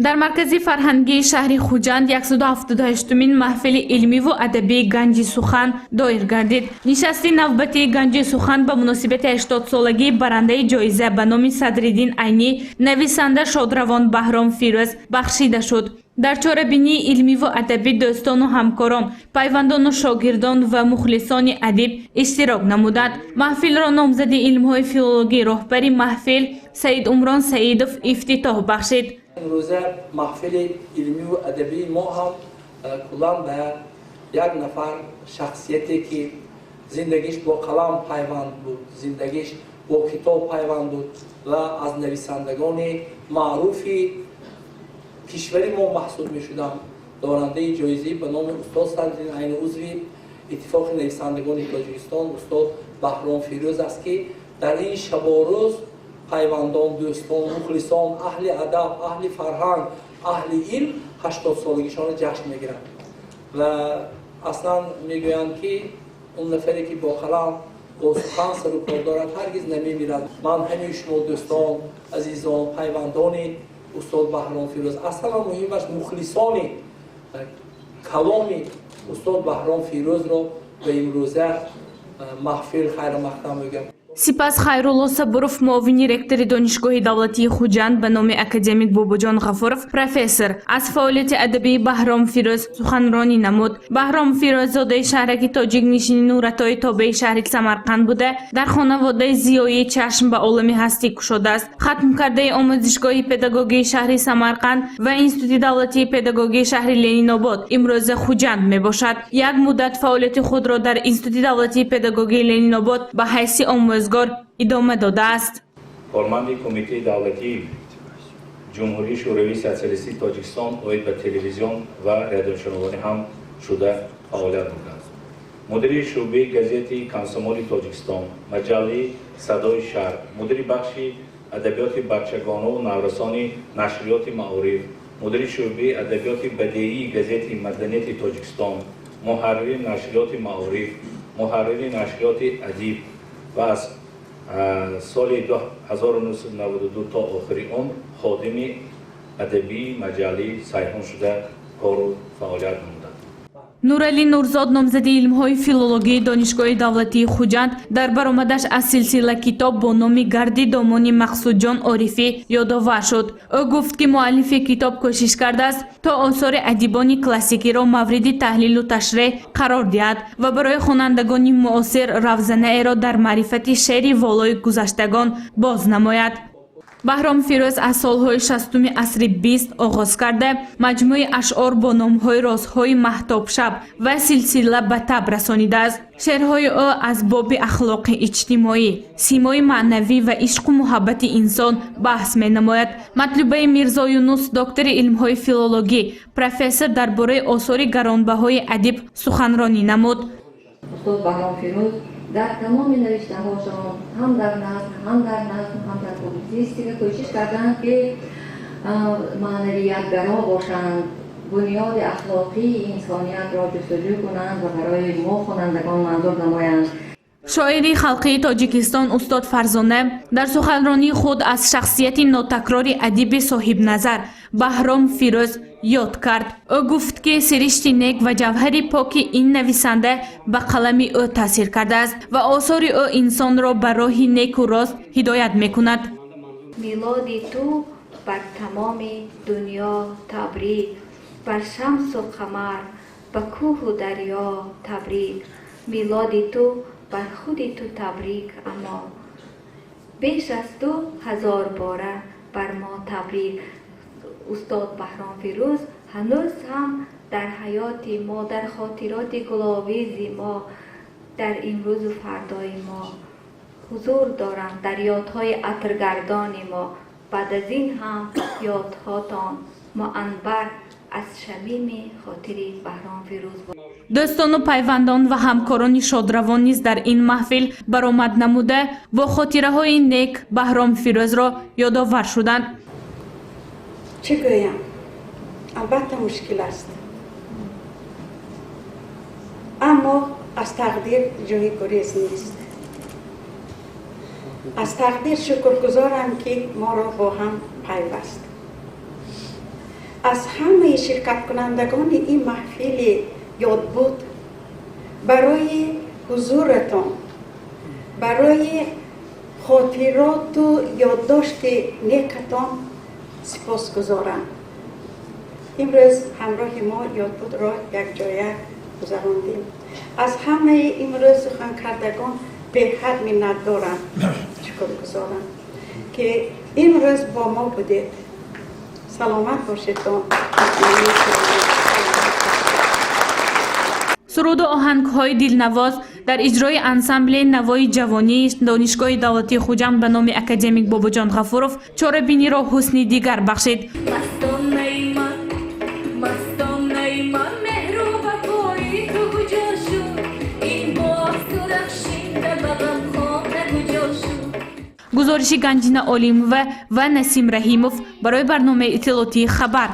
در مرکز فرهنگی شهر خوجند 178مین محفل علمی و ادبی گنج سخن دایر گردید. نشست نوبتی گنج سخن به مناسبت 80 سالگی برنده جایزه به نام صدرالدین عینی نویسنده شادروان بهرام فیروز بخشیده شد. در چاره‌بینی علمی و ادبی دوستان و همکاران، پیوندان و شاگردان و مخلصان ادب اشتراک نمودند. محفل را نامزد علم‌های فیلولوژی رهبر محفل سید عمران سعیدов افتتاح بخشید. امروز محفل علمی و ادبی ما هم کلا به یک نفر شخصیتی که زندگیش با قلم پیوند بود، زندگیش با کتاب پیوند بود و از نویسندگان معروفی کشوری ما محسوب می شدم. دارنده جایزه به نام استاد صدرالدین عینی عضوی اتفاق نویسندگان تاجیکستان استاد بهرام فیروز است که در این شب و روز پیوندان، دوستان، مخلصان، اهل ادب، اهل فرهنگ، اهل علم 80 سالگیشان را جشن میگیرند و اصلا میگویند که اون نفری که با قلم با سخن سر و کار دارد هرگز نمیمیرد. من همه شما دوستان، عزیزان، پیوندان استاد بهرام فیروز، اصلا مهم است مخلصان کلام استاد بهرام فیروز را به امروزه محفل خیر مقدم میگم. سپس خیرالله صبروف معاون رکتور دانشگاه دولتی خوجند به نام اکادمیک باباجان غفورов پروفسور از فعالیت ادبی بهرام فیروز سخنرانی نمود. بهرام فیروز زاده شهرک تاجیک نشین نورتای تابع شهر سمرقند بوده. در خانواده زیایی چشم به عالم هستی گشوده است. ختم کرده آموزشگاه پداگوژی شهر سمرقند و انستیتوت دولتی پداگوژی شهر لنین‌آباد امروز خوجند می باشد. یک مدت فعالیت خود را در انستیتوت دولتی پداگوژی لنین‌آباد به حیث آموزگار ادامه داده است. کارمند کمیته دولتی جمهوری شوروی سوسیالیستی تاجیکستان اوید به تلویزیون و رادیوشنوانی هم شده فعالیت می‌کند. مدیر شعبه گزیت کانسومول تاجیکستان، مجله صدای شهر، مدیر بخش ادبیات بچگانه و نورسانی نشریات معارف، مدیر شعبه ادبیات بدیعی گزیت مدنیت تاجیکستان، محرر نشریات معارف، محرر نشریات ادب و از سال 1992 تا آخری اون خادم ادبی مجله سیحون شده کار و فعالیت نمودند. نورعلی نورزاد نامزد علم‌های فیلولوژی دانشگاه دولتی خوجند در برآمدش از سلسله کتاب با نام گردی دامانی مقصود جان عارفی یادآور شد. او گفت که مؤلف کتاب کوشش کرده است تا آثار ادیبان کلاسیکی را مورد تحلیل و تشریح قرار دهد و برای خوانندگان معاصر روزنه را در معرفت شعر والای گذشتگان باز نماید. بهرام فیروز از سالهای 60 عصر 20 آغاز کرده مجموعه اشعار با نامهای رازهای مهتاب شب و سلسله به تب رسانیده است. شعرهای او از باب اخلاق اجتماعی، سیمای معنوی و عشق و محبت انسان بحث می نماید. مطلوبه میرزا یونس دکتر علم‌های فیلولوژی پروفسور درباره آثار گرانبهای ادب سخنرانی نمود. استاد بهرام فیروز در تمام نوشته هاشون هم در نظم هم در پولیتیستیک کوشش کردند که معنویت‌گرا باشند، بنیاد اخلاقی انسانیت را جستجو کنند و برای ما خوانندگان منظور نمایند. شاعر خلقی تاجیکستان استاد فرزانه در سخنرانی خود از شخصیت ناتکرار ادیب صاحب نظر بهرام فیروز یاد کرد. او گفت که سرشت نیک و جوهر پاک این نویسنده به قلم او تاثیر کرده است و آثار او انسان را به راه نیک و راست هدایت میکند. میلاد تو بر تمام دنیا تبریک، بر شمس و قمر، به کوه و دریا تبریک. میلاد تو بر خود تو تبریک، اما بیش از 2000 باره بر ما تبریک. استاد بهرام فیروز هنوز هم در حیات ما، در خاطرات گلاویز ما، در امروز و فردای ما حضور دارند، در یادهای عطرگردان ما. بعد از این هم یادهاتان معنبر از شمیم خاطر بهرام فیروز بود. دوستان و پیوندان و همکاران شادروان نیز در این محفل برآمد نموده و خاطره های نیک بهرام فیروز را یادآور شدند. چه گویم؟ البته مشکل است، اما از تقدیر جای گریز نیست. از تقدیر شکرگزارم که ما را با هم پیوست. از همه شرکت کنندگان این محفل یاد بود برای حضورتان، برای خاطرات و یادداشت نیکتان سپاسگزارم. امروز همراه ما یاد بود را یک جایه گذراندیم. از همه امروز سخن کردگان به حد منت دارم، شکرگزارم که امروز با ما بودید. سلامت باشید. سرود و آهنگ‌های دلنواز در اجرای انسامبل نوای جوانی دانشگاه دولتی خوجند به نام اکادمیک باباجان غفورов چاره‌بینی را حسنی دیگر بخشید. گزارشی گنجینه علیموف و نسیم رحیموف برای برنامه اطلاعاتی خبر.